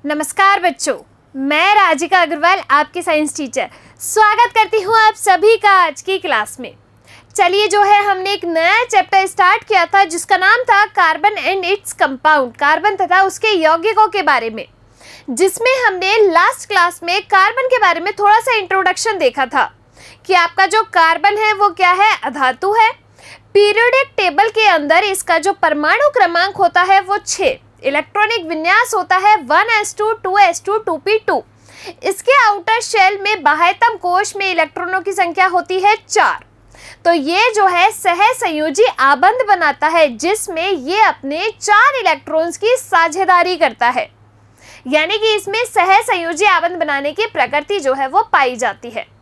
नमस्कार बच्चों, मैं राजिका अग्रवाल आपकी साइंस टीचर स्वागत करती हूँ आप सभी का आज की क्लास में। चलिए जो है हमने एक नया चैप्टर स्टार्ट किया था जिसका नाम था carbon and its compound, carbon तथा उसके यौगिकों के बारे में, जिसमें हमने लास्ट क्लास में कार्बन के बारे में थोड़ा सा इंट्रोडक्शन देखा था कि आपका जो कार्बन है वो क्या है, अधातु है। पीरियोडिक टेबल के अंदर इसका जो परमाणु क्रमांक होता है वो 6, इलेक्ट्रॉनिक विन्यास होता है 1s2 2s2 2p2। इसके आउटर शेल में बाह्यतम कोश में इलेक्ट्रॉनों की संख्या होती है 4। तो ये जो है सहसंयोजी आबंध बनाता है जिसमें ये अपने 4 इलेक्ट्रॉन्स की साझेदारी करता है, यानी कि इसमें सहसंयोजी आबंध बनाने की प्रकृति जो है वो पाई जाती है।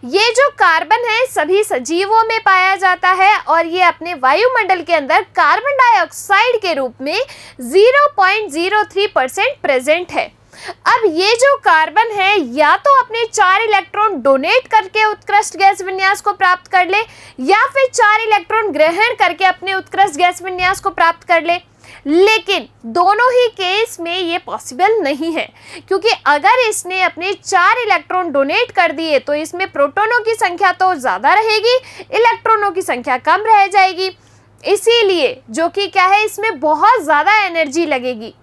ये जो कार्बन है सभी सजीवों में पाया जाता है और ये अपने वायुमंडल के अंदर कार्बन डाइऑक्साइड के रूप में 0.03% प्रेजेंट है। अब ये जो कार्बन है या तो अपने 4 इलेक्ट्रॉन डोनेट करके उत्कृष्ट गैस विन्यास को प्राप्त कर ले या फिर 4 इलेक्ट्रॉन ग्रहण करके अपने उत्कृष्ट गैस विन्यास को प्राप्त कर ले, लेकिन दोनों ही केस में ये पॉसिबल नहीं है, क्योंकि अगर इसने अपने 4 इलेक्ट्रॉन डोनेट कर दिए तो इसमें प्रोटॉनों की संख्या तो ज़्यादा रहेगी, इलेक्ट्रॉनों की संख्या कम रह जाएगी। इसीलिए जो कि क्या है, इसमें बहुत ज़्यादा एनर्जी लगेगी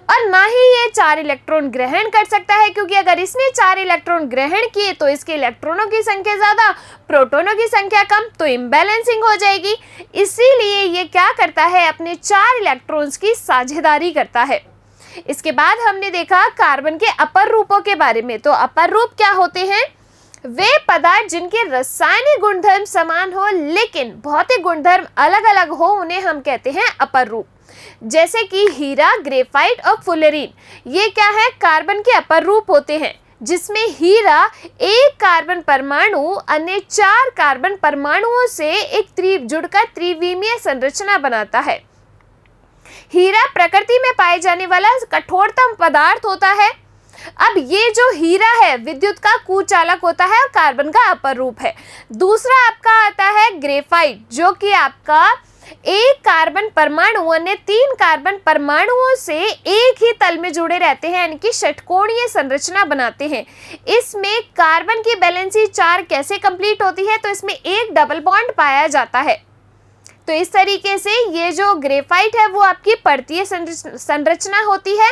और ना ही ये 4 इलेक्ट्रॉन ग्रहण कर सकता है, क्योंकि अगर इसने 4 इलेक्ट्रॉन ग्रहण किए तो इसके इलेक्ट्रॉनों की संख्या ज़्यादा, प्रोटॉनों की संख्या कम, तो इम्बैलेंसिंग हो जाएगी। इसीलिए ये क्या करता है, अपने 4 इलेक्ट्रॉन्स की साझेदारी करता है। इसके बाद हमने देखा कार्बन के अपर रूपों के बारे में। तो अपर रूप क्या होते हैं? वे पदार्थ जिनके रासायनिक गुणधर्म समान हो लेकिन भौतिक गुणधर्म अलग अलग हो, उन्हें हम कहते हैं अपर रूप। जैसे कि हीरा, ग्रेफाइट और फुलेरीन, ये क्या है, कार्बन के अपर रूप होते हैं, जिसमें हीरा एक कार्बन परमाणु अन्य 4 कार्बन परमाणुओं से एक जुड़कर त्रिविमीय संरचना बनाता है। हीरा प्रकृति में पाए जाने वाला कठोरतम पदार्थ होता है। अब ये जो हीरा है विद्युत का कुचालक होता है और कार्बन का अपर रूप है। दूसरा आपका आता है ग्रेफाइट, जो कि आपका एक कार्बन परमाणु अन्य 3 कार्बन परमाणुओं से एक ही तल में जुड़े रहते हैं, यानी कि षटकोणीय संरचना बनाते हैं। इसमें कार्बन की वैलेंसी 4 कैसे कंप्लीट होती है, तो इसमें एक डबल बॉन्ड पाया जाता है। तो इस तरीके से ये जो ग्रेफाइट है वो आपकी पर्तीय संरचना होती है।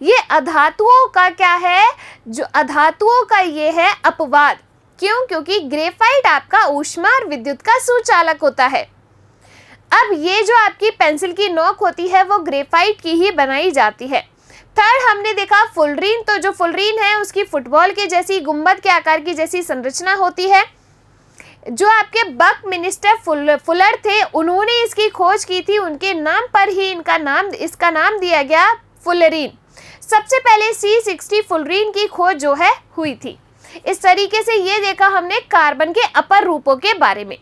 ये अधातुओं का क्या है, जो अधातुओं का ये है अपवाद। क्यों? क्योंकि ग्रेफाइट आपका ऊष्मा और विद्युत का सुचालक होता है। अब ये जो आपकी पेंसिल की नोक होती है वो ग्रेफाइट की ही बनाई जाती है। थर्ड हमने देखा फुलरीन। तो जो फुलरीन है उसकी फुटबॉल के जैसी गुंबद के आकार की जैसी संरचना होती है। जो आपके बकमिनिस्टर फुलर थे उन्होंने इसकी खोज की थी, उनके नाम पर ही इसका नाम दिया गया फुलरीन। सबसे पहले C60 फुलरीन की खोज जो है हुई थी। इस तरीके से ये देखा हमने कार्बन के अपर रूपों के बारे में।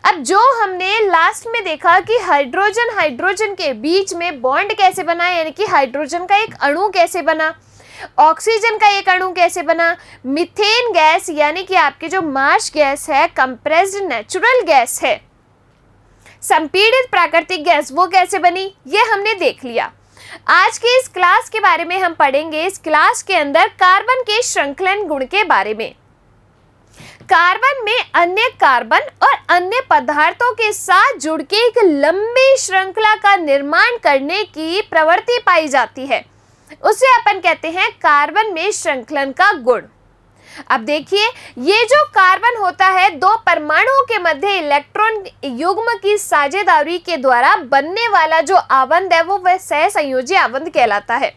अब जो हमने लास्ट में देखा कि हाइड्रोजन के बीच में बॉन्ड कैसे बना, यानी कि हाइड्रोजन का एक अणु कैसे बना, ऑक्सीजन का एक अणु कैसे बना, मीथेन गैस यानी कि आपकी जो मार्श गैस है, कंप्रेस्ड नेचुरल गैस है, संपीड़ित प्राकृतिक गैस वो कैसे बनी, ये हमने देख लिया। आज के इस क्लास के बारे में हम पढ़ेंगे इस क्लास के अंदर कार्बन के श्रृंखलन गुण के बारे में। कार्बन में अन्य कार्बन और अन्य पदार्थों के साथ जुड़ के एक लंबी श्रृंखला का निर्माण करने की प्रवृत्ति पाई जाती है, उसे अपन कहते हैं कार्बन में श्रृंखलन का गुण। अब देखिए, ये जो कार्बन होता है 2 परमाणुओं के मध्य इलेक्ट्रॉन युग्म की साझेदारी के द्वारा बनने वाला जो आबंध है वो वह सहसंयोजी आबंध कहलाता है।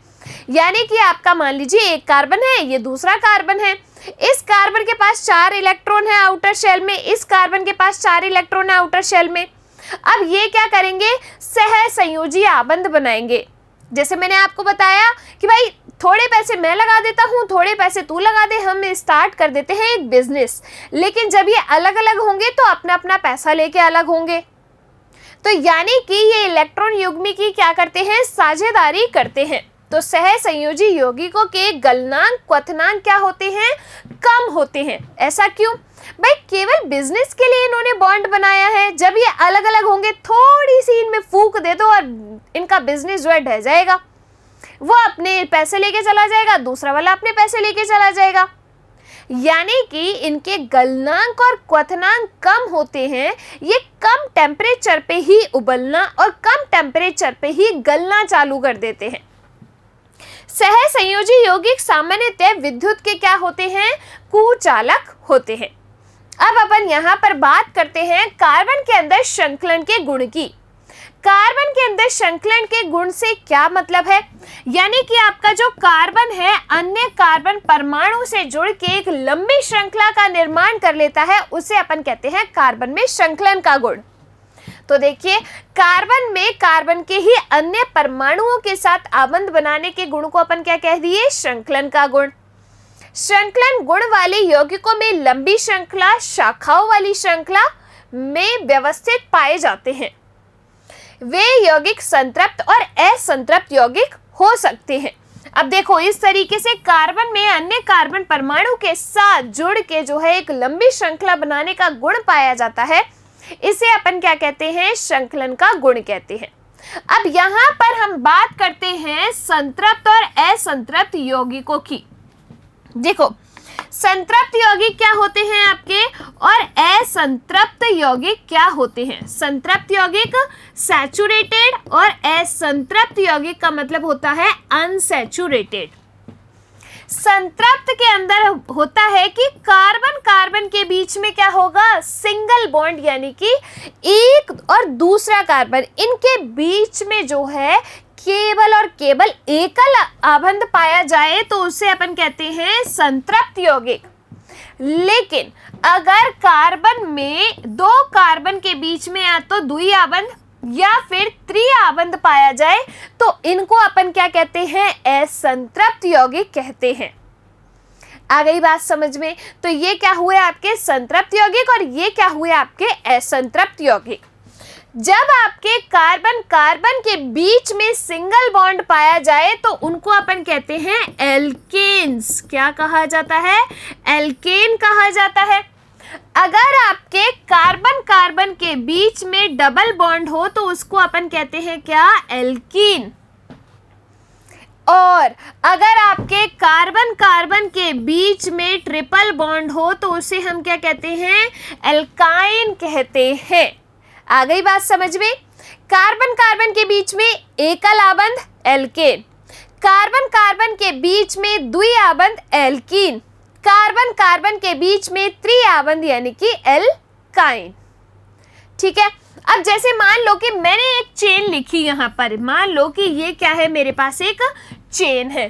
यानी कि आपका मान लीजिए एक कार्बन है, ये दूसरा कार्बन है, इस कार्बन के पास 4 इलेक्ट्रॉन है आउटर शेल में, इस कार्बन के पास 4 इलेक्ट्रॉन है आउटर शेल में। अब ये क्या करेंगे, सहसंयोजी आबंध बनाएंगे। जैसे मैंने आपको बताया कि भाई थोड़े पैसे मैं लगा देता हूँ, थोड़े पैसे तू लगा दे, हम स्टार्ट कर देते हैं एक बिजनेस, लेकिन जब ये अलग अलग होंगे तो अपना अपना पैसा लेके अलग होंगे। तो यानी कि ये इलेक्ट्रॉन युग्मी की क्या करते हैं, साझेदारी करते हैं। तो सहसंयोजी यौगिकों के गलनांक क्वथनांक क्या होते हैं, कम होते हैं। ऐसा क्यों? भाई केवल बिजनेस के लिए इन्होंने बॉन्ड बनाया है, जब ये अलग अलग होंगे थोड़ी सी इनमें फूंक दे दो और इनका बिजनेस जो है ढह जाएगा। वो अपने पैसे लेके चला जाएगा, दूसरा वाला अपने पैसे लेके चला जाएगा। यानी कि इनके गलनांक और क्वथनांक कम होते हैं। ये कम टेम्परेचर पे ही उबलना और कम टेम्परेचर पे ही गलना चालू कर देते हैं। सहसंयोजी यौगिक सामान्यतः विद्युत के क्या होते हैं? कुचालक होते हैं। अब अपन यहाँ पर बात करते हैं कार्बन के अंदर श्रृंखलन के गुण की। कार्बन के अंदर श्रृंखलन के गुण से क्या मतलब है? यानी कि आपका जो कार्बन है अन्य कार्बन परमाणु से जुड़ के एक लंबी श्रृंखला का निर्माण कर लेता है, उसे अपन कहते हैं कार्बन में श्रृंखलन का गुण। तो देखिए, कार्बन में कार्बन के ही अन्य परमाणुओं के साथ आबंध बनाने के गुण को अपन क्या कह दिए? श्रृंखलन का गुण। श्रृंखलन गुण वाले यौगिकों में लंबी श्रृंखला, शाखाओं वाली श्रृंखला में व्यवस्थित पाए जाते हैं। वे यौगिक संतृप्त और असंतृप्त यौगिक हो सकते हैं। अब देखो, इस तरीके से कार्बन में अन्य कार्बन परमाणु के साथ जुड़ के जो है एक लंबी श्रृंखला बनाने का गुण पाया जाता है, इसे अपन क्या कहते हैं? श्रृंखलन का गुण कहते हैं। अब यहाँ पर हम बात करते हैं संतृप्त और असंतृप्त यौगिकों की। देखो, संतृप्त यौगिक क्या होते हैं आपके और असंतृप्त यौगिक क्या होते हैं? संतृप्त यौगिक सैचुरेटेड और असंतृप्त यौगिक का मतलब होता है अनसैचुरेटेड। संतृप्त के अंदर होता है कि कार्बन कार्बन के बीच में क्या होगा? सिंगल बॉन्ड, यानी कि एक और दूसरा कार्बन, इनके बीच में जो है केवल और केवल एकल आबंध पाया जाए तो उसे अपन कहते हैं संतृप्त यौगिक। लेकिन अगर कार्बन में दो कार्बन के बीच में या तो द्वि आबंध या फिर त्रिआबंध पाया जाए तो इनको अपन क्या कहते हैं? असंतृप्त यौगिक कहते हैं। आ गई बात समझ में? तो ये क्या हुए आपके संतृप्त यौगिक और ये क्या हुए आपके असंतृप्त यौगिक। जब आपके कार्बन कार्बन के बीच में सिंगल बॉन्ड पाया जाए तो उनको अपन कहते हैं एल्केन्स। क्या कहा जाता है? एल्केन कहा जाता है। अगर आपके कार्बन कार्बन के बीच में डबल बॉन्ड हो तो उसको अपन कहते हैं क्या? एल्कीन। और अगर आपके कार्बन कार्बन के बीच में ट्रिपल बॉन्ड हो तो उसे हम क्या कहते हैं? एल्काइन कहते हैं। आ गई बात समझ में? कार्बन कार्बन के बीच में एकल आबंध एल्केन, कार्बन कार्बन के बीच में द्विआबंध एल्कीन, कार्बन कार्बन के बीच में त्रिआबंध यानी कि एल्काइन। ठीक है। अब जैसे मान लो कि मैंने एक चेन लिखी, यहाँ पर मान लो कि ये क्या है? मेरे पास एक चेन है।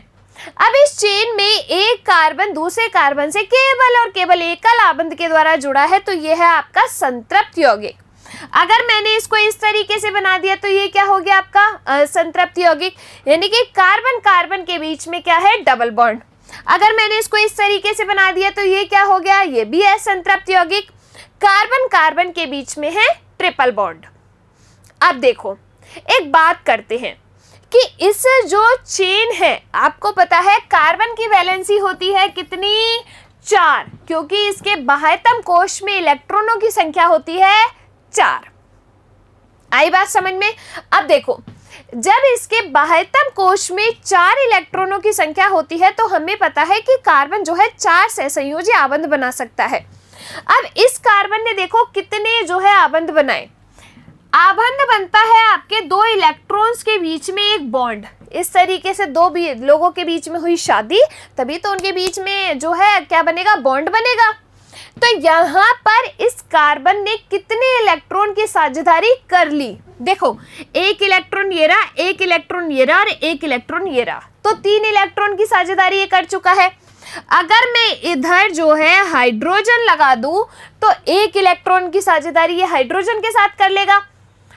अब इस चेन में एक कार्बन दूसरे कार्बन से केवल और केवल एकल आबंध के द्वारा जुड़ा है, तो यह है आपका संतृप्त यौगिक। अगर मैंने इसको इस तरीके से बना दिया तो ये क्या हो गया? आपका संतृप्त यौगिक, यानी कि कार्बन कार्बन के बीच में क्या है? Double bond. अगर मैंने इसको इस तरीके से बना दिया तो ये क्या हो गया? ये भी है संतृप्त यौगिक। कार्बन कार्बन के बीच में है ट्रिपल बॉन्ड। अब देखो, एक बात करते हैं कि इस जो चेन है, आपको पता है कार्बन की वैलेंसी होती है कितनी? 4, क्योंकि इसके बाह्यतम कोश में इलेक्ट्रॉनों की संख्या होती है 4। आई बात समझ में? अब देखो, जब इसके बाह्यतम कोश में 4 इलेक्ट्रॉनों की संख्या होती है तो हमें पता है कि कार्बन जो है 4 सहसंयोजी आबंध बना सकता है। अब इस कार्बन ने देखो कितने जो है आबंध बनाए। आबंध बनता है आपके 2 इलेक्ट्रॉन्स के बीच में एक बॉन्ड। इस तरीके से 2 लोगों के बीच में हुई शादी, तभी तो उनके बीच में जो है क्या बनेगा? बॉन्ड बनेगा। तो यहाँ पर इस कार्बन ने कितने इलेक्ट्रॉन की साझेदारी कर ली? देखो, एक इलेक्ट्रॉन ये रहा, एक इलेक्ट्रॉन ये रहा और एक इलेक्ट्रॉन ये रहा, तो 3 इलेक्ट्रॉन की साझेदारी ये कर चुका है। अगर मैं इधर जो है हाइड्रोजन लगा दूं तो एक इलेक्ट्रॉन की साझेदारी ये हाइड्रोजन के साथ कर लेगा।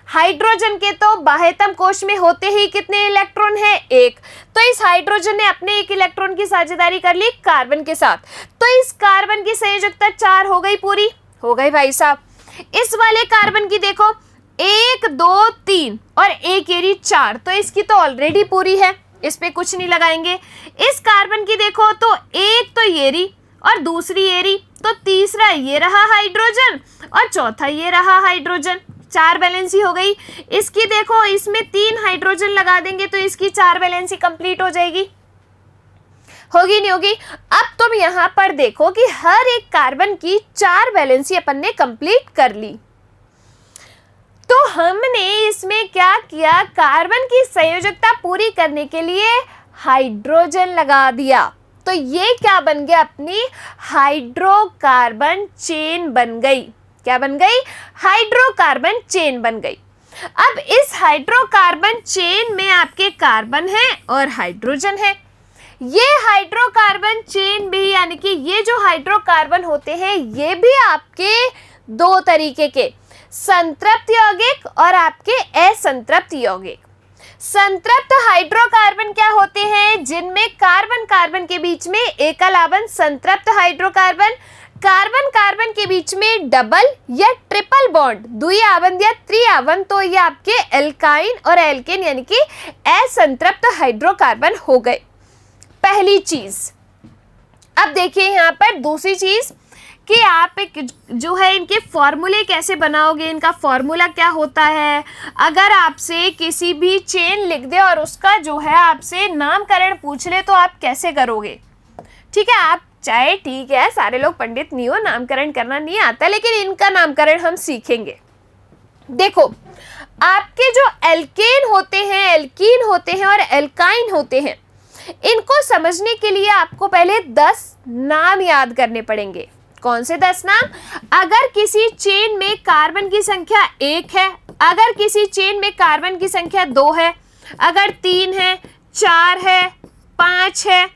हाइड्रोजन के तो बाह्यतम कोश में होते ही कितने इलेक्ट्रॉन है? 1। तो इस हाइड्रोजन ने अपने 1 इलेक्ट्रॉन की साझेदारी कर ली कार्बन के साथ, तो इस कार्बन की संयोजकता 4 हो गई, पूरी हो गई भाई साहब। इस वाले कार्बन की देखो 1 2 3 और एक एरी 4, तो इसकी तो ऑलरेडी पूरी है, इस पे कुछ नहीं लगाएंगे। इस कार्बन की देखो तो एक तो एरी और दूसरी एरी, तो तीसरा ये रहा हाइड्रोजन और चौथा ये रहा हाइड्रोजन। 4 वैलेंसी हो गई। इसकी देखो, इसमें 3 हाइड्रोजन लगा देंगे तो इसकी 4 वैलेंसी कंप्लीट हो जाएगी, होगी नहीं होगी। अब तुम यहां पर देखो कि हर एक कार्बन की 4 वैलेंसी अपन ने कंप्लीट कर ली। तो हमने इसमें क्या किया, कार्बन की संयोजकता पूरी करने के लिए हाइड्रोजन लगा दिया। तो ये क्या बन गया, अपनी हाइड्रोकार्बन चेन बन गई। क्या बन गई, हाइड्रोकार्बन चेन बन गई। अब इस हाइड्रोकार्बन चेन में आपके कार्बन है और हाइड्रोजन है। ये हाइड्रोकार्बन चेन भी, यानी कि ये जो हाइड्रोकार्बन होते हैं ये भी आपके 2 तरीके के, संतृप्त यौगिक और आपके असंतृप्त यौगिक। संतृप्त हाइड्रोकार्बन क्या होते हैं, जिनमें कार्बन कार्बन के बीच में एकल आबंध, संतृप्त हाइड्रोकार्बन कार्बन कार्बन के बीच में डबल या ट्रिपल बॉन्ड, द्वि आबंध या त्रिआबंध, तो ये आपके एल्काइन और एल्केन यानी कि असंतृप्त हाइड्रोकार्बन हो गए, पहली चीज। अब देखिए यहाँ पर दूसरी चीज कि आप एक जो है इनके फॉर्मूले कैसे बनाओगे, इनका फॉर्मूला क्या होता है। अगर आपसे किसी भी चेन लिख दे और उसका जो है आपसे नामकरण पूछ ले तो आप कैसे करोगे। ठीक है, आप चाहे ठीक है सारे लोग पंडित नहीं हो, नामकरण करना नहीं आता, लेकिन इनका नामकरण हम सीखेंगे। देखो, आपके जो एल्केन होते हैं, एल्कीन होते हैं और एल्काइन होते हैं, इनको समझने के लिए आपको पहले 10 नाम याद करने पड़ेंगे। कौन से 10 नाम, अगर किसी चेन में कार्बन की संख्या 1 है, अगर किसी चेन में कार्बन की संख्या 2 है, अगर 3 है, 4 है, 5 है,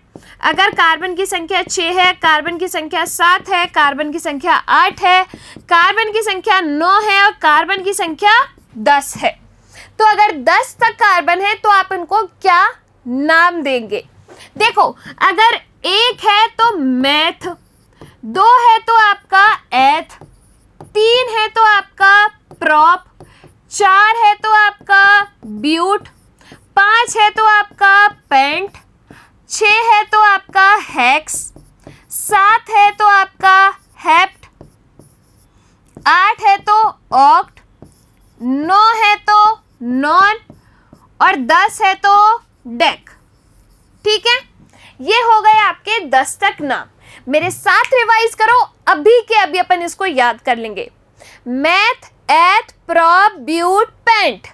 अगर कार्बन की संख्या 6 है, कार्बन की संख्या 7 है, कार्बन की संख्या 8 है, कार्बन की संख्या 9 है और कार्बन की संख्या 10 है। तो अगर 10 तक कार्बन है तो आप उनको क्या नाम देंगे। देखो, अगर 1 है तो मैथ, 2 है तो आपका एथ, 3 है तो आपका प्रॉप, 4 है तो आपका ब्यूट, 5 है तो आपका पेंट, 6 है तो आपका हेक्स, 7 है तो आपका हेप्ट, 8 है तो ऑक्ट, 9 है तो नॉन और 10 है तो डेक। ठीक है, ये हो गए आपके 10 तक नाम। मेरे साथ रिवाइज करो, अभी के अभी अपन इसको याद कर लेंगे। Meth, eth, prop, but, pent,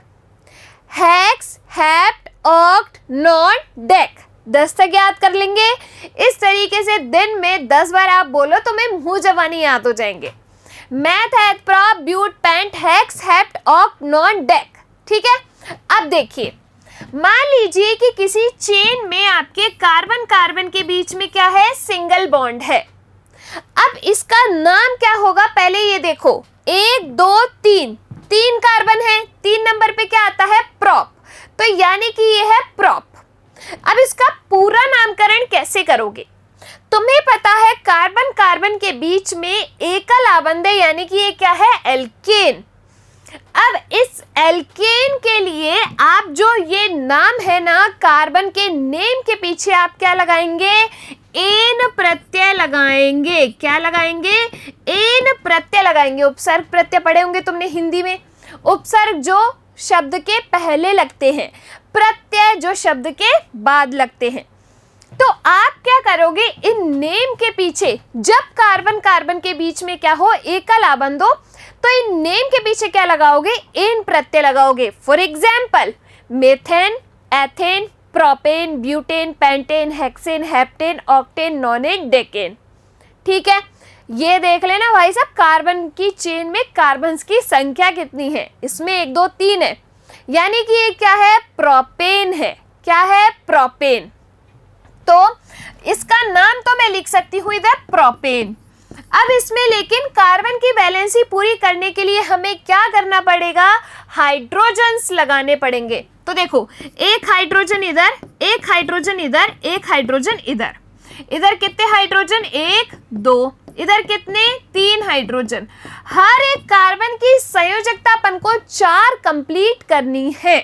hex, hept, oct, non, dec, 10 तक याद कर लेंगे। इस तरीके से दिन में 10 बार आप बोलो तो मैं मुंह जवानी याद हो जाएंगे। Meth, eth, prop, but, pent, hex, hept, oct, non, dec. ठीक है, अब देखिए, मान लीजिए कि किसी चेन में आपके कार्बन कार्बन के बीच में क्या है, सिंगल बॉन्ड है। अब इसका नाम क्या होगा, पहले ये देखो, 1 2 3, 3 कार्बन है, 3 नंबर पे क्या आता है, प्रॉप, तो यानी कि ये है प्रॉप। अब इसका पूरा नामकरण कैसे करोगे, तुम्हें पता है कार्बन कार्बन के बीच में एकल आबंध है, यानी कि ये क्या है, एल्केन। अब इस एल्केन के लिए आप जो ये नाम है ना, कार्बन के नेम के पीछे आप क्या लगाएंगे, एन प्रत्यय लगाएंगे। क्या लगाएंगे, एन प्रत्यय लगाएंगे। उपसर्ग प्रत्यय पढ़े होंगे तुमने हिंदी में, उपसर्ग जो शब्द के पहले लगते हैं, प्रत्यय जो शब्द के बाद लगते हैं। तो आप क्या करोगे, इन नेम के पीछे जब कार्बन कार्बन के बीच में क्या हो, एकल आबंध हो, तो इन नेम के पीछे क्या लगाओगे, एन प्रत्यय लगाओगे। For example, methane, ethane, propane, butane, pentane, hexane, heptane, octane, nonane, decane. ठीक है, ये देख लेना भाई साहब, कार्बन की चेन में कार्बन्स की संख्या कितनी है, इसमें 1 2 3 है, यानी कि ये क्या है, प्रोपेन है। क्या है, प्रोपेन। तो इसका नाम तो मैं लिख सकती हूँ इधर प्रोपेन। अब इसमें लेकिन कार्बन की वैलेंसी पूरी करने के लिए हमें क्या करना पड़ेगा, हाइड्रोजन्स लगाने पड़ेंगे। तो देखो, 1 हाइड्रोजन इधर, 1 हाइड्रोजन इधर, 1 हाइड्रोजन इधर। इधर कितने हाइड्रोजन, 1 2, इधर कितने, 3 हाइड्रोजन। हर एक कार्बन की संयोजकता अपन को 4 कंप्लीट करनी है,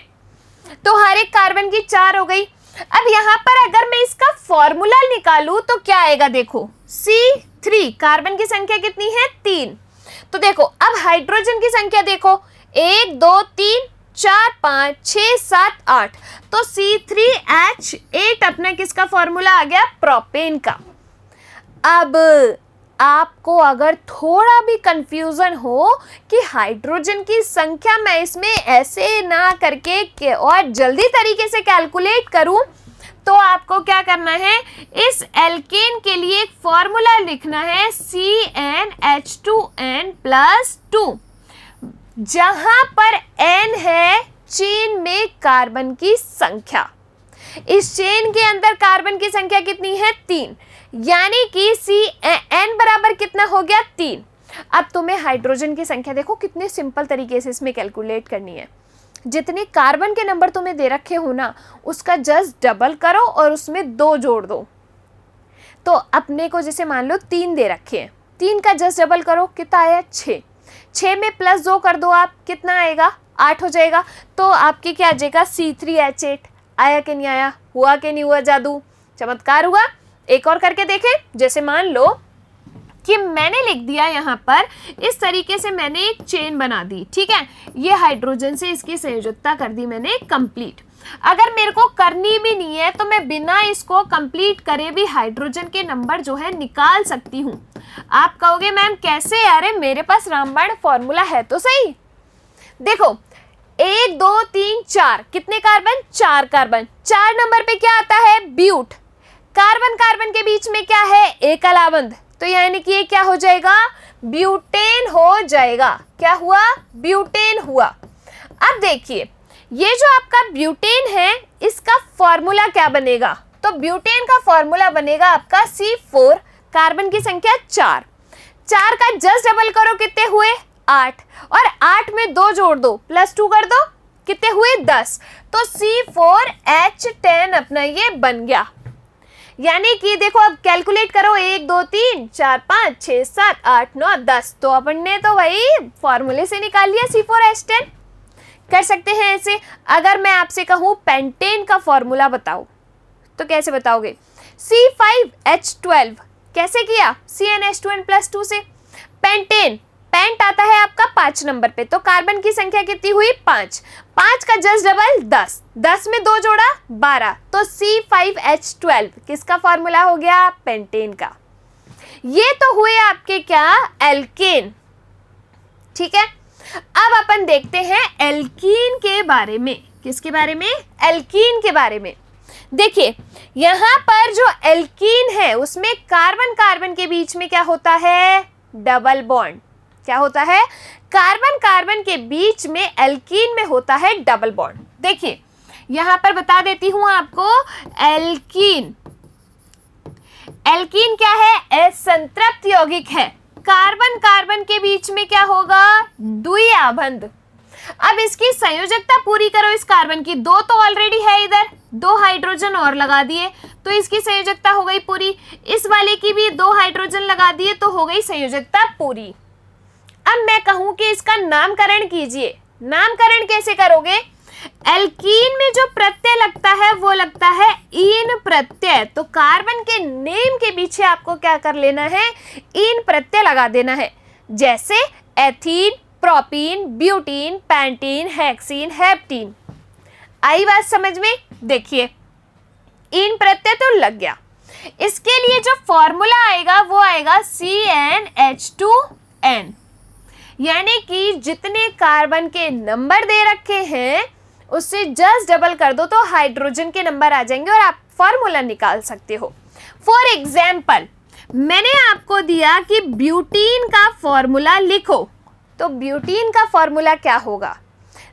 तो हर एक कार्बन की 4 हो गई। अब यहाँ पर अगर मैं इसका फॉर्मूला निकालूं तो क्या आएगा, देखो C3, कार्बन की संख्या कितनी है, 3। तो देखो, अब हाइड्रोजन की संख्या देखो, 1 2 3 4 5 6 7 8, तो C3H8 अपना किसका फॉर्मूला आ गया? प्रोपेन का। अब आपको अगर थोड़ा भी कंफ्यूजन हो कि हाइड्रोजन की संख्या मैं इसमें ऐसे ना करके और जल्दी तरीके से कैलकुलेट करूं, तो आपको क्या करना है, इस एल्केन के लिए एक फॉर्मूला लिखना है CnH2n+2, जहां पर n है चेन में कार्बन की संख्या। इस चेन के अंदर कार्बन की संख्या कितनी है? 3, यानी कि n बराबर कितना हो गया? 3। अब तुम्हें हाइड्रोजन की संख्या देखो कितने सिंपल तरीके से इसमें कैलकुलेट करनी है। जितने कार्बन के नंबर तुम्हें दे रखे हो ना, उसका जस्ट डबल करो और उसमें 2 जोड़ दो। तो अपने को जैसे मान लो 3 दे रखे हैं, 3 का जस्ट डबल करो, कितना आया? 6। 6 में +2 कर दो आप, कितना आएगा? 8 हो जाएगा। तो आपके क्या आ जाएगा? C3H8। आया कि नहीं आया? हुआ कि नहीं हुआ? जादू, चमत्कार हुआ। एक और करके देखें। जैसे मान लो कि मैंने लिख दिया यहाँ पर, इस तरीके से मैंने एक चेन बना दी, ठीक है। ये हाइड्रोजन से इसकी संयोजकता कर दी मैंने कंप्लीट। अगर मेरे को करनी भी नहीं है तो मैं बिना इसको कंप्लीट करे भी हाइड्रोजन के नंबर जो है निकाल सकती हूँ। आप कहोगे मैम कैसे? अरे मेरे पास रामबाण फॉर्मूला है तो सही। देखो 1 2 3 4, कितने कार्बन? 4 कार्बन। 4 नंबर पे क्या आता है? ब्यूट। कार्बन कार्बन के बीच में क्या है? एक अलाबंध, तो यानी कि ये क्या हो जाएगा? ब्यूटेन हो जाएगा। क्या हुआ? ब्यूटेन हुआ। अब देखिए, ये जो आपका ब्यूटेन है, इसका फॉर्मूला क्या बनेगा? तो ब्यूटेन का फॉर्मूला बनेगा आपका C4, कार्बन की संख्या 4। 4 का जस्ट डबल करो, कितने हुए? 8, और 8 में 2 जोड़ दो, +2 कर दो, कितने हुए? 10। तो C4H10 अपना ये बन गया। यानी कि देखो अब कैलकुलेट करो, 1 2 3 4 5 6 7 8 9 10, तो अपन ने तो वही फॉर्मूले से निकाल लिया C4H10। कर सकते हैं ऐसे। अगर मैं आपसे कहूँ पेंटेन का फॉर्मूला बताओ, तो कैसे बताओगे? C5H12। कैसे किया? CnH2n+2 से। पेंटेन, पेंट आता है आपका 5 नंबर पे, तो कार्बन की संख्या कितनी हुई? 5। 5 का जस्ट डबल 10, 10 में 2 जोड़ा 12, तो C5H12 किसका फॉर्मूला हो गया? पेंटेन का। ये तो हुए आपके क्या? एल्केन, ठीक है। अब अपन देखते हैं एल्कीन के बारे में। किसके बारे में? एल्कीन के बारे में। देखिए यहां पर जो एल्कीन है उसमें कार्बन कार्बन के बीच में क्या होता है? Double bond. क्या होता है? कार्बन कार्बन के बीच में एल्कीन में होता है डबल बॉन्ड। देखिए यहां पर बता देती हूं आपको, एल्कीन, एल्कीन क्या है? असंतृप्त यौगिक है। कार्बन कार्बन के बीच में क्या होगा? द्विआबंध। अब इसकी संयोजकता पूरी करो इस कार्बन की, 2 तो ऑलरेडी है इधर, 2 हाइड्रोजन और लगा दिए तो इसकी संयोजकता हो गई पूरी। इस वाले की भी 2 हाइड्रोजन लगा दिए तो हो गई संयोजकता पूरी। अब मैं कहूं कि इसका नामकरण कीजिए। नामकरण कैसे करोगे? एल्कीन में जो प्रत्यय लगता है वो लगता है ईन प्रत्यय, तो कार्बन के नेम के पीछे आपको क्या कर लेना है? ईन प्रत्यय लगा देना है। जैसे ethene, propene, butene, pentene, hexene, heptene. आई बात समझ में? देखिए ईन प्रत्यय तो लग गया। इसके लिए जो फॉर्मूला आएगा वो आएगा CnH2n, यानी कि जितने कार्बन के नंबर दे रखे हैं उससे जस्ट डबल कर दो तो हाइड्रोजन के नंबर आ जाएंगे और आप फॉर्मूला निकाल सकते हो। फॉर एग्जाम्पल मैंने आपको दिया कि ब्यूटीन का फॉर्मूला लिखो, तो ब्यूटीन का फॉर्मूला क्या होगा?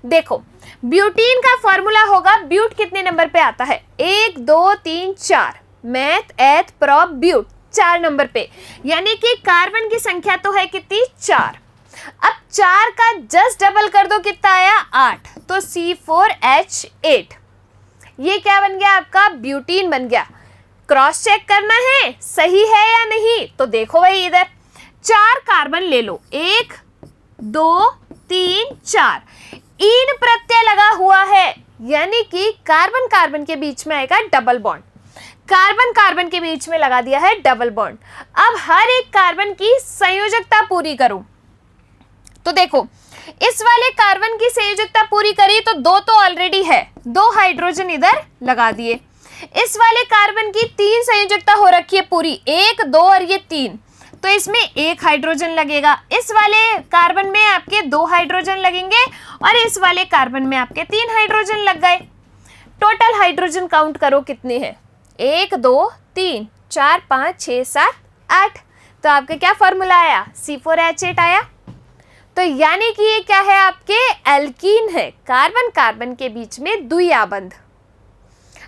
देखो ब्यूटीन का फॉर्मूला होगा, ब्यूट कितने नंबर पे आता है? 1 2 3 4, मैथ एथ प्रोप ब्यूट 4 नंबर पे, यानी कि कार्बन की संख्या तो है कितनी? 4। अब 4 का जस्ट डबल कर दो, कितना आया? 8, तो C4H8। ये क्या बन गया आपका? ब्यूटीन बन गया। क्रॉस चेक करना है सही है या नहीं, तो देखो भाई इधर 4 कार्बन ले लो, 1 2 3 4, ईन प्रत्यय लगा हुआ है, यानी कि कार्बन कार्बन के बीच में आएगा डबल बॉन्ड। कार्बन कार्बन के बीच में लगा दिया है डबल बॉन्ड। अब हर एक कार्बन की संयोजकता पूरी करो, तो देखो इस वाले कार्बन की संयोजकता पूरी करी तो 2 तो ऑलरेडी है, 2 हाइड्रोजन इधर लगा दिए। इस वाले कार्बन की 3 संयोजकता हो रखी है पूरी, 1 2 और ये 3, तो इसमें 1 हाइड्रोजन लगेगा। इस वाले कार्बन में आपके 2 हाइड्रोजन लगेंगे और इस वाले कार्बन में आपके 3 हाइड्रोजन लग गए। टोटल हाइड्रोजन काउंट करो कितने हैं, 1 2 3 4 5 6 7 8। तो आपका क्या फॉर्मूला आया, C4H8 आया। तो यानी कि ये क्या है, आपके एल्कीन है, कार्बन कार्बन के बीच में द्विआबंध।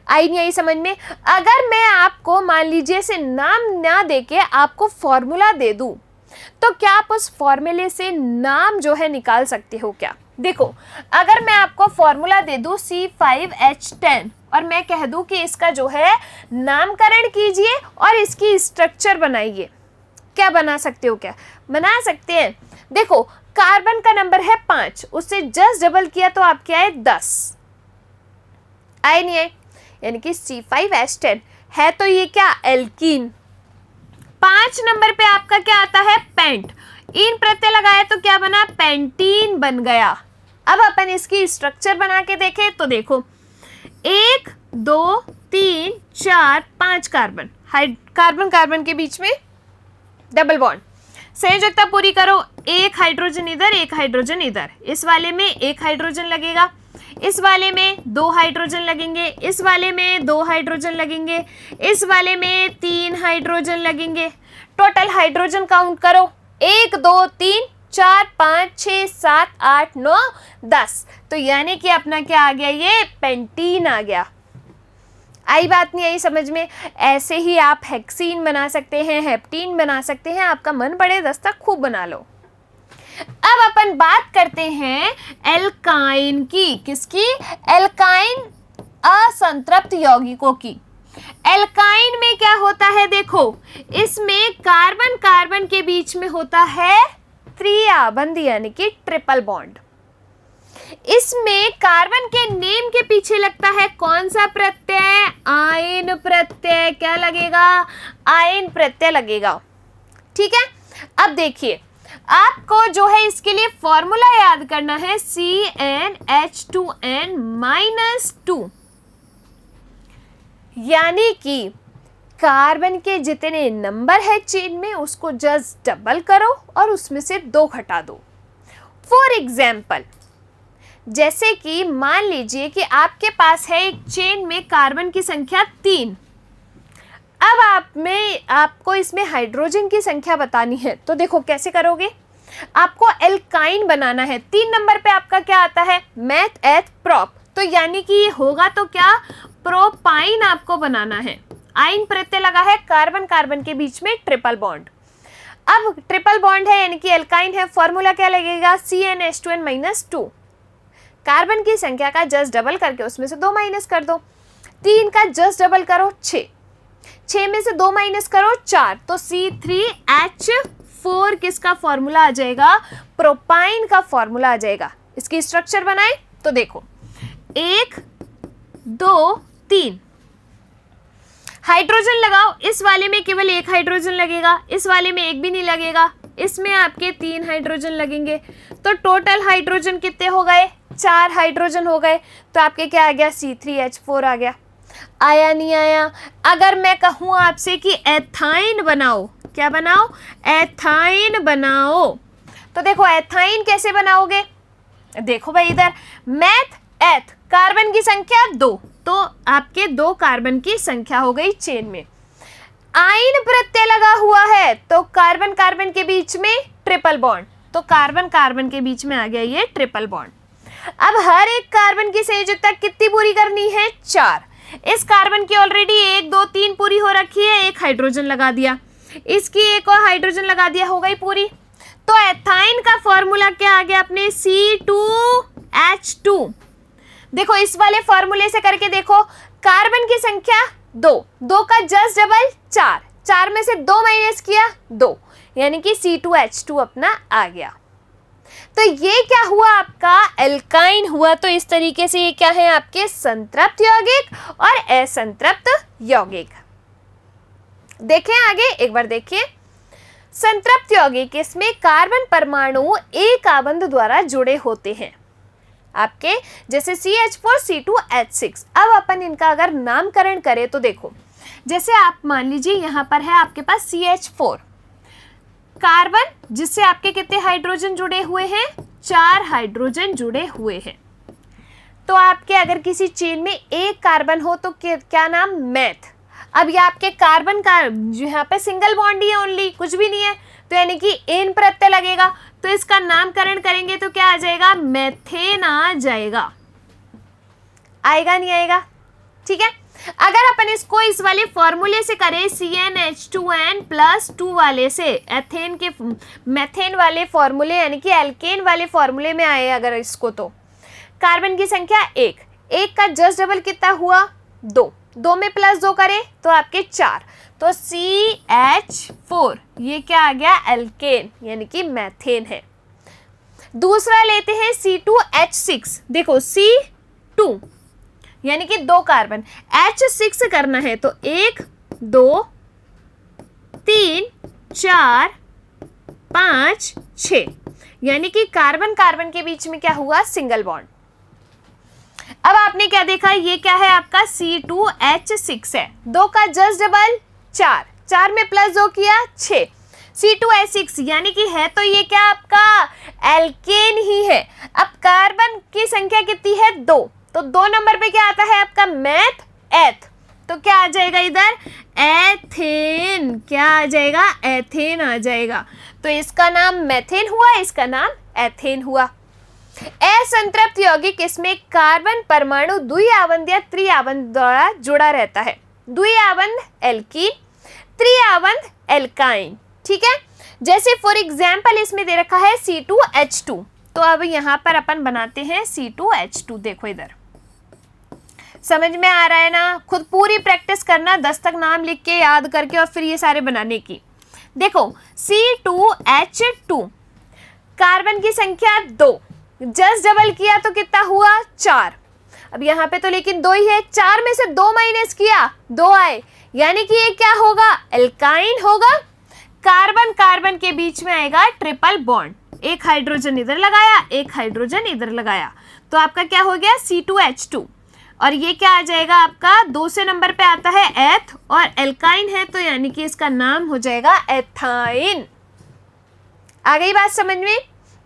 आई नहीं आई समझ में। अगर मैं आपको मान लीजिए से नाम ना देके आपको फॉर्मूला दे दूं तो क्या आप उस फॉर्मूले से नाम जो है निकाल सकते हो क्या? देखो, अगर मैं आपको फॉर्मूला दे दूं C5H10 और मैं कह दूं कि इसका जो है नामकरण कीजिए और इसकी स्ट्रक्चर बनाइए, क्या बना सकते हो? क्या बना सकते हैं? देखो, कार्बन का नंबर है 5, उससे जस्ट डबल किया तो आपके आए 10। आए नहीं आए? यानी कि C5H10 है तो ये क्या, एल्कीन। 5 नंबर पे आपका क्या आता है, पेंट। इन प्रत्यय लगाया तो क्या बना, पेंटीन बन गया। अब अपन इसकी स्ट्रक्चर बना के देखें तो देखो, 1 2 3 4 5 कार्बन, कार्बन कार्बन के बीच में डबल बॉन्ड। संयोजकता पूरी करो, 1 हाइड्रोजन इधर 1 हाइड्रोजन इधर, इस वाले में 1 हाइड्रोजन लगेगा, इस वाले में 2 हाइड्रोजन लगेंगे, इस वाले में 2 हाइड्रोजन लगेंगे, इस वाले में 3 हाइड्रोजन लगेंगे। टोटल हाइड्रोजन काउंट करो, 1 2 3 4 5 6 7 8 9 10। तो यानी कि अपना क्या आ गया, ये पेंटीन आ गया। आई बात नहीं आई समझ में? ऐसे ही आप हेक्सीन बना सकते हैं, हेप्टीन बना सकते हैं, आपका मन पड़े दस्ता खूब बना लो। अब अपन बात करते हैं एल्काइन की, किसकी? एल्काइन असंतृप्त यौगिकों की। एल्काइन में क्या होता है, देखो, इसमें कार्बन कार्बन के बीच में होता है त्रिआबंध यानी कि ट्रिपल बॉन्ड। इसमें कार्बन के नेम के पीछे लगता है कौन सा प्रत्यय, आयन प्रत्यय। क्या लगेगा, आयन प्रत्यय लगेगा। ठीक है, अब देखिए, आपको जो है इसके लिए फॉर्मूला याद करना है, CnH2n-2, यानी कि कार्बन के जितने नंबर है चेन में उसको जस्ट डबल करो और उसमें से 2 घटा दो। फॉर एग्जाम्पल, जैसे कि मान लीजिए कि आपके पास है एक चेन में कार्बन की संख्या 3। अब आपको इसमें हाइड्रोजन की संख्या बतानी है, तो देखो कैसे करोगे। आपको एल्काइन बनाना है, 3 नंबर पे आपका क्या आता है, मैथ एथ प्रोप, तो यानी कि ये होगा तो क्या, प्रोपाइन आपको बनाना है। आयन प्रत्यय लगा है, कार्बन कार्बन के बीच में ट्रिपल बॉन्ड। अब ट्रिपल बॉन्ड है यानी कि एल्काइन है, फॉर्मूला क्या लगेगा, CnH2n-2। कार्बन की संख्या का जस्ट डबल करके उसमें से 2 माइनस कर दो, 3 का जस्ट डबल करो 6 में से 2 माइनस करो 4, तो C3H4 किसका फॉर्मूला आ जाएगा, प्रोपाइन का फॉर्मूला आ जाएगा। इसकी स्ट्रक्चर बनाए तो देखो, 1 2 3 हाइड्रोजन लगाओ, इस वाले में केवल 1 हाइड्रोजन लगेगा, इस वाले में 1 भी नहीं लगेगा, इसमें आपके 3 हाइड्रोजन लगेंगे। तो टोटल हाइड्रोजन कितने हो गए, 4 हाइड्रोजन हो गए। तो आपके क्या आ गया, C3H4 आ गया। आया नहीं आया? अगर मैं कहूँ आपसे कि एथाइन बनाओ, क्या बनाओ, एथाइन बनाओ, तो देखो एथाइन कैसे बनाओगे। देखो भाई इधर मैथ एथ, कार्बन की संख्या 2, तो आपके 2 कार्बन की संख्या हो गई चेन में। आयन प्रत्यय लगा हुआ है तो कार्बन कार्बन के बीच में ट्रिपल बॉन्ड, तो कार्बन कार्बन के बीच में आ गया ये ट्रिपल बॉन्ड। अब हर एक कार्बन की संयोजकता कितनी पूरी करनी है, 4। इस कार्बन की ऑलरेडी 1 2 3 पूरी हो रखी है, 1 हाइड्रोजन लगा दिया, इसकी 1 और हाइड्रोजन लगा दिया, हो गई पूरी। तो एथाइन का फॉर्मूला क्या आ गया अपने, C2H2। देखो इस वाले फॉर्मूले से करके देखो, कार्बन की संख्या 2 का जस्ट डबल 4 में से 2 माइनस किया 2, यानी कि C2H2 अपना आ गया। तो ये क्या हुआ, आपका एल्काइन हुआ। तो इस तरीके से ये क्या है, आपके संतृप्त यौगिक और असंतृप्त यौगिक। देखें आगे एक बार देखिए, संतृप्त यौगिक इसमें कार्बन परमाणु एक आबंध द्वारा जुड़े होते हैं आपके, जैसे CH4 C2H6। अब अपन इनका अगर नामकरण करें तो देखो, जैसे आप मान लीजिए यहाँ पर है आपके पास CH4 कार्बन, जिससे आपके कितने हाइड्रोजन जुड़े हुए हैं, 4 हाइड्रोजन जुड़े हुए हैं। तो आपके अगर किसी चेन में एक कार्बन हो तो क्या नाम, मेथ। अब ये आपके कार्बन का यहाँ पे सिंगल बॉन्ड ही है ओनली, कुछ भी नहीं है, तो यानी कि एन प्रत्यय लगेगा, तो इसका नामकरण करेंगे तो क्या आ जाएगा, मेथेन आ जाएगा। आएगा नहीं आएगा, ठीक है। अगर अपन इसको इस वाले फॉर्मूले से करें CnH2n+2 वाले से, एथेन के मेथेन वाले फॉर्मूले यानी कि एल्केन वाले फॉर्मूले में आए अगर इसको, तो कार्बन की संख्या एक का जस्ट डबल कितना हुआ, 2 में +2 करें तो आपके 4, तो CH4 ये क्या आ गया, एल्केन यानी कि मेथेन है। दूसरा लेते हैं C2H6, देखो C2 यानी कि 2 कार्बन, H6 करना है तो 1 2 3 4 5 6, यानी कि कार्बन कार्बन के बीच में क्या हुआ, सिंगल बॉन्ड। अब आपने क्या देखा, ये क्या है आपका C2H6 है, 2 का जस्ट डबल 4 में +2 किया 6, C2H6 यानी कि है तो ये क्या आपका एल्केन ही है। अब कार्बन की संख्या कितनी है, 2, तो 2 नंबर पे क्या आता है आपका मेथ, एथ, तो क्या आ जाएगा इधर, एथेन, क्या आ जाएगा, एथेन आ जाएगा। तो इसका नाम मेथेन हुआ, इसका नाम एथेन हुआ। असंतृप्त यौगिक इसमें कार्बन परमाणु द्विआबंध या त्रिआबंध द्वारा जुड़ा रहता है। द्विआबंध एल्कीन, त्रिआबंध एल्काइन, ठीक है। जैसे फॉर एग्जाम्पल इसमें दे रखा है C2H2, तो अब यहाँ पर अपन बनाते हैं C2H2। देखो इधर समझ में आ रहा है ना, खुद पूरी प्रैक्टिस करना, 10 तक नाम लिख के याद करके और फिर ये सारे बनाने की। देखो C2H2 कार्बन की संख्या 2, जस्ट डबल किया तो कितना हुआ, 4। अब यहाँ पे तो लेकिन 2 ही है, 4 में से 2 माइनस किया 2 आए, यानी कि ये क्या होगा, एल्काइन होगा। कार्बन कार्बन के बीच में आएगा ट्रिपल बॉन्ड, एक हाइड्रोजन इधर लगाया, एक हाइड्रोजन इधर लगाया, तो आपका क्या हो गया C2H2। और ये क्या आ जाएगा आपका, 2 से नंबर पे आता है एथ, और एल्काइन है तो यानी कि इसका नाम हो जाएगा एथाइन। आ गई बात समझ में।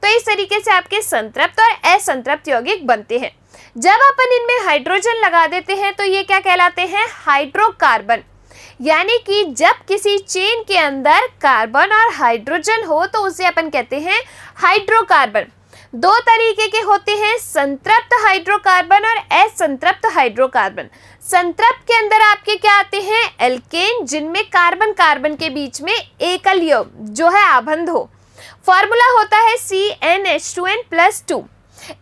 तो इस तरीके से आपके संतृप्त और असंतृप्त यौगिक बनते हैं। जब अपन इनमें हाइड्रोजन लगा देते हैं तो ये क्या कहलाते हैं, हाइड्रोकार्बन। यानी कि जब किसी चेन के अंदर कार्बन और हाइड्रोजन हो तो उसे अपन कहते हैं हाइड्रोकार्बन। 2 तरीके के होते हैं, संतृप्त हाइड्रोकार्बन और असंतृप्त हाइड्रोकार्बन। संतृप्त के अंदर आपके क्या आते हैं, एल्केन, जिनमें कार्बन कार्बन के बीच में एकल यौग जो है आबंध हो। फॉर्मूला होता है CnH2n+2।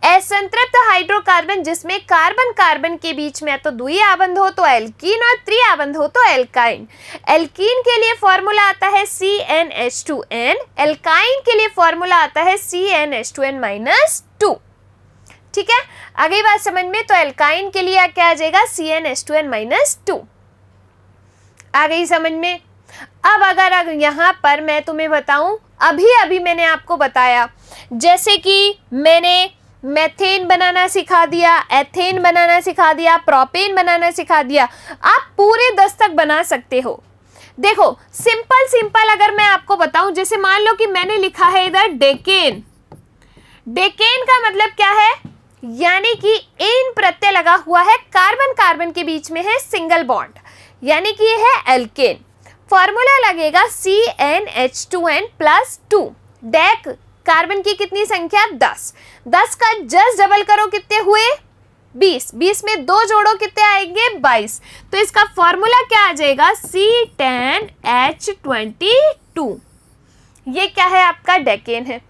असंतृप्त हाइड्रोकार्बन जिसमें कार्बन कार्बन के बीच में तो द्विआबंध हो तो एल्कीन और त्रिआबंध हो तो एल्काइन। एल्कीन के लिए फॉर्मूला आता है CnH2n, एल्काइन के लिए फॉर्मूला आता है CnH2n-2। ठीक है, आ गई बात समझ में। तो एल्काइन के लिए क्या आ जाएगा, CnH2n-2। आ गई समझ में। अब अगर यहाँ पर मैं तुम्हें बताऊं, अभी मैंने आपको बताया, जैसे कि मैंने मेथेन बनाना सिखा दिया, एथेन बनाना सिखा दिया, प्रोपेन बनाना सिखा दिया, आप पूरे 10 तक बना सकते हो। देखो सिंपल अगर मैं आपको बताऊं, जैसे मान लो कि मैंने लिखा है इधर डेकेन। डेकेन का मतलब क्या है, यानी कि एन प्रत्यय लगा हुआ है, कार्बन कार्बन के बीच में है सिंगल बॉन्ड, यानी कि ये है एल्केन। फॉर्मूला लगेगा CnH2n+2। डेक कार्बन की कितनी संख्या, 10। 10 का जस्ट डबल करो कितने हुए, 20। 20 में 2 जोड़ो कितने आएंगे, 22। तो इसका फॉर्मूला क्या आ जाएगा, C10H22। ये क्या है, आपका डेकेन है।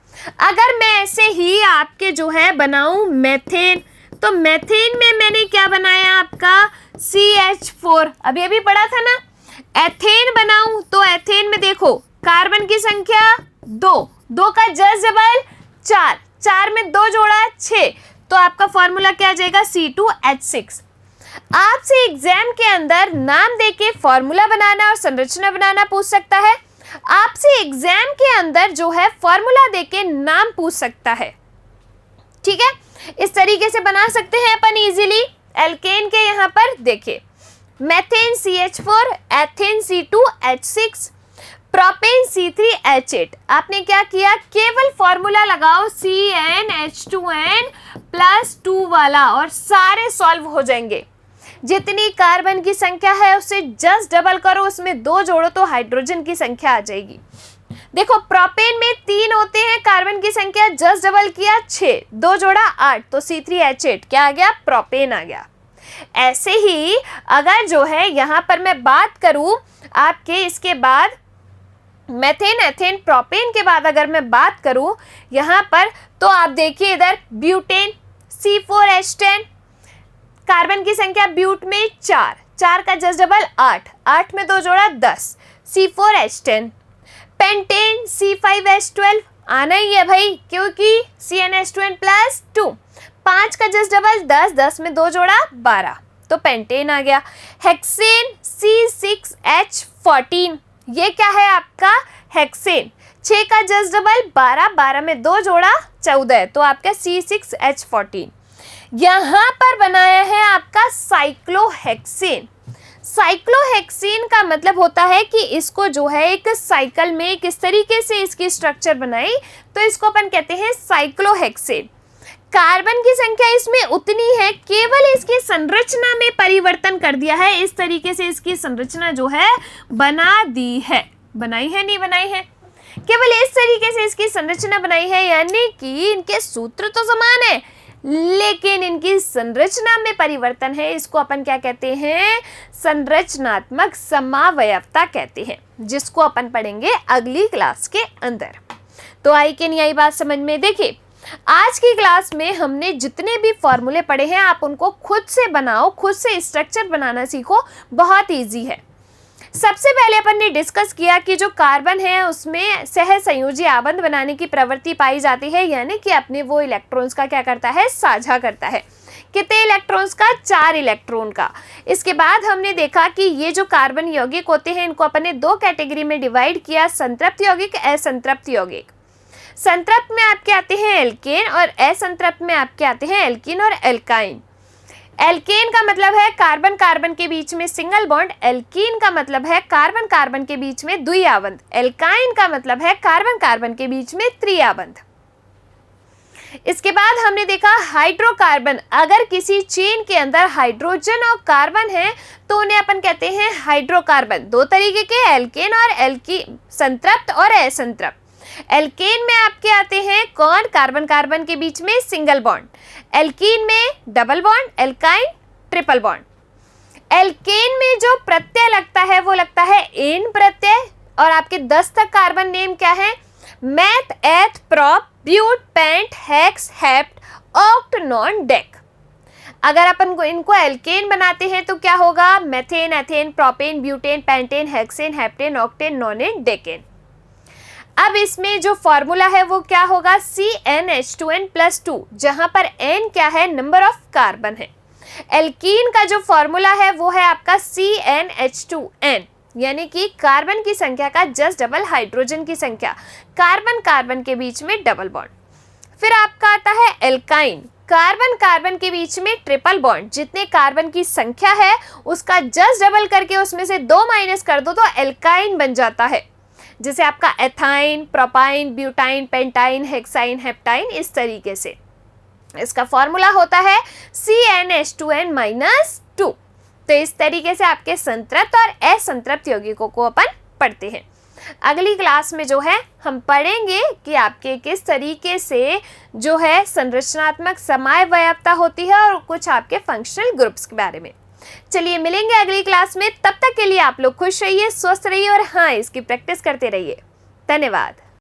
अगर मैं ऐसे ही आपके जो है बनाऊं मेथेन, तो मेथेन में मैंने क्या बनाया आपका CH4, अभी पढ़ा था ना। एथेन बनाऊं तो एथेन में देखो कार्बन की संख्या 2, 2 का जस्ट डबल 4, 4 में 2 जोड़ा 6, तो आपका फॉर्मूला क्या आ जाएगा, C2H6। आपसे एग्जाम के अंदर नाम देके फॉर्मूला बनाना और संरचना बनाना पूछ सकता है। आपसे एग्जाम के अंदर जो है फॉर्मूला देके नाम पूछ सकता है, ठीक है। इस तरीके से बना सकते हैं अपन इजीली। एल्केन के यहाँ पर देखिए, methane CH4, ethane C2H6, propane C3H8। आपने क्या किया, केवल फॉर्मूला लगाओ CnH2n+2 वाला और सारे सॉल्व हो जाएंगे। जितनी कार्बन की संख्या है उससे जस्ट डबल करो, उसमें 2 जोड़ो तो हाइड्रोजन की संख्या आ जाएगी। देखो प्रोपेन में 3 होते हैं, कार्बन की संख्या जस्ट डबल किया 6, 2 जोड़ा 8, तो C3H8 क्या आ गया, प्रोपेन आ गया। ऐसे ही अगर जो है यहाँ पर मैं बात करूं आपके इसके बाद मेथेन, एथेन, प्रोपेन के बाद अगर मैं बात करूं यहाँ पर, तो आप देखिए इधर ब्यूटेन C4H10, कार्बन की संख्या ब्यूट में 4, 4 का जस्ट डबल 8, 8 में 2 जोड़ा 10, C4H10। पेंटेन C5H12 आना ही है भाई, क्योंकि CnH2n+2, 5 का जस्ट डबल 10, 10 में 2 जोड़ा 12, तो पेंटेन आ गया। हेक्सेन C6H14, ये क्या है आपका हेक्सेन, 6 का जस्ट डबल 12, 12 में 2 जोड़ा 14, तो आपका C6H14। यहाँ पर बनाया है आपका साइक्लोहेक्सेन। साइक्लोहेक्सेन का मतलब होता है कि इसको जो है एक साइकिल में किस तरीके से इसकी स्ट्रक्चर बनाई, तो इसको अपन कहते हैं साइक्लोहेक्सेन। कार्बन की संख्या इसमें उतनी है, केवल इसकी संरचना में परिवर्तन कर दिया है, इस तरीके से इसकी संरचना जो है बना दी है। बनाई है नहीं बनाई है, केवल इस तरीके से इसकी संरचना बनाई है, यानी कि इनके सूत्र तो समान है लेकिन इनकी संरचना में परिवर्तन है। इसको अपन क्या कहते हैं, संरचनात्मक समावयवता कहते हैं, जिसको अपन पढ़ेंगे अगली क्लास के अंदर। तो आई कि नहीं आई बात समझ में। देखिए आज की क्लास में हमने जितने भी फॉर्मूले पढ़े हैं आप उनको खुद से बनाओ, खुद से स्ट्रक्चर बनाना सीखो, बहुत इजी है। सबसे पहले अपन ने डिस्कस किया कि जो कार्बन है उसमें सहसंयोजी आबंध बनाने की प्रवृत्ति पाई जाती है, यानी कि अपने वो इलेक्ट्रॉन्स का क्या करता है, साझा करता है। कितने इलेक्ट्रॉन्स का, 4 इलेक्ट्रॉन का। इसके बाद हमने देखा कि ये जो कार्बन यौगिक होते हैं इनको अपन ने 2 कैटेगरी में डिवाइड किया, संतृप्त यौगिक, असंतृप्त यौगिक। संतृप्त में आपके आते हैं एल्केन और असंतृप्त में आपके आते हैं एल्कीन और एल्काइन। एल्केन का मतलब है कार्बन कार्बन के बीच में सिंगल बॉन्ड, एल्कीन का मतलब है कार्बन कार्बन के बीच में द्विआबंध, एल्काइन का मतलब है कार्बन कार्बन के बीच में त्रिआबंध। इसके बाद हमने देखा हाइड्रोकार्बन, अगर किसी चेन के अंदर हाइड्रोजन और कार्बन है तो उन्हें अपन कहते हैं हाइड्रोकार्बन। 2 तरीके के, एल्केन और एल्कीन, संतृप्त और असंतृप्त। एल्केन में आपके आते हैं कौन, कार्बन कार्बन के बीच में सिंगल बॉन्ड, एल्कीन में double bond, alkyne triple bond. Alkane में जो प्रत्यय लगता है वो लगता है एन प्रत्यय, और आपके 10 तक कार्बन नेम क्या है, meth, eth, prop, but, pent, hex, hept, oct, non, dec. अगर अपन को इनको एल्केन बनाते हैं तो क्या होगा, methane, ethane, propane, butane, pentane, hexane, heptane, octane, nonane, decane. अब इसमें जो फॉर्मूला है वो क्या होगा, CnH2n+2, जहां पर n क्या है, नंबर ऑफ कार्बन है। एल्कीन का जो फॉर्मूला है वो है आपका CnH2n, यानी कि कार्बन की संख्या का जस्ट डबल हाइड्रोजन की संख्या, कार्बन कार्बन के बीच में डबल बॉन्ड। फिर आपका आता है एल्काइन, कार्बन कार्बन के बीच में ट्रिपल बॉन्ड, जितने कार्बन की संख्या है उसका जस्ट डबल करके उसमें से 2 माइनस कर दो तो एल्काइन बन जाता है, जैसे आपका ethyne, propyne, butyne, pentyne, hexyne, heptyne, इस तरीके से। इसका फॉर्मूला होता है CnH2n-2। तो इस तरीके से आपके संतृप्त और असंतृप्त यौगिकों को अपन पढ़ते हैं। अगली क्लास में जो है हम पढ़ेंगे कि आपके किस तरीके से जो है संरचनात्मक समावयवता होती है और कुछ आपके फंक्शनल ग्रुप्स के बारे में। चलिए मिलेंगे अगली क्लास में, तब तक के लिए आप लोग खुश रहिए, स्वस्थ रहिए और हाँ, इसकी प्रैक्टिस करते रहिए। धन्यवाद।